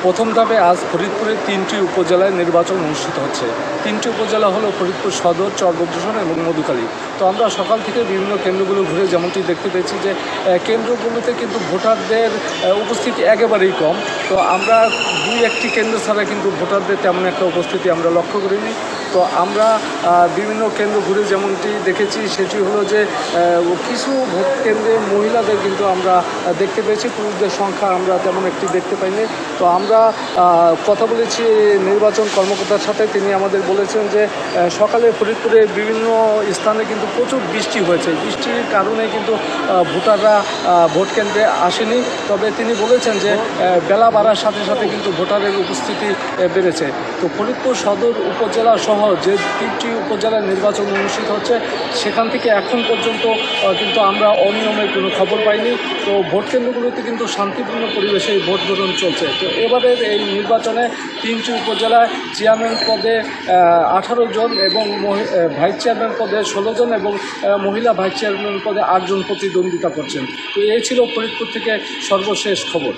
প্রথম ধাপে আজ ফরিদপুরের 3টি উপজেলায় নির্বাচন অনুষ্ঠিত হচ্ছে। 3টি উপজেলা হলো ফরিদপুর সদর, চরবদ্রশন এবং মধুখালী। তো আমরা সকাল থেকে বিভিন্ন কেন্দ্রগুলো ঘুরে যেমনটি দেখতে পেয়েছি যে কেন্দ্রগুলোতে কিন্তু ভোটারদের উপস্থিতি একেবারেই কম। তো আমরা 2-1টি কেন্দ্র ছাড়া কিন্তু ভোটারদের তেমন একটা উপস্থিতি আমরা লক্ষ্য করিনি। তো আমরা বিভিন্ন কেন্দ্র ঘুরে যেমনটি দেখেছি সেটি হলো যে কিছু ভোট কেন্দ্রে মহিলাদের কিন্তু আমরা দেখতে পেয়েছি, পুরুষদের সংখ্যা আমরা তেমন একটি দেখতে পাইনি। তো আমরা কথা বলেছি নির্বাচন কর্মকর্তার সাথে, তিনি আমাদের বলেছেন যে সকালে ফরিদপুরে বিভিন্ন স্থানে কিন্তু প্রচুর বৃষ্টি হয়েছে, বৃষ্টির কারণে কিন্তু ভোটাররা ভোট কেন্দ্রে আসেনি। তবে তিনি বলেছেন যে বেলা বাড়ার সাথে সাথে কিন্তু ভোটারের উপস্থিতি বেড়েছে। তো ফরিদপুর সদর উপজেলা সহ যে 3টি উপজেলার নির্বাচন অনুষ্ঠিত হচ্ছে সেখান থেকে এখন পর্যন্ত কিন্তু আমরা অনিয়মের কোনো খবর পাইনি। তো ভোট কেন্দ্রগুলোতে কিন্তু শান্তিপূর্ণ পরিবেশে ভোট গ্রহণ চলছে। তো এবারের এই নির্বাচনে 3টি উপজেলায় চেয়ারম্যান পদে 18 জন এবং ভাইস চেয়ারম্যান পদে 16 জন এবং মহিলা ভাইস চেয়ারম্যান পদে 8 জন প্রতিদ্বন্দ্বিতা করছেন। তো এই ছিল ফরিদপুর থেকে সর্বশেষ খবর।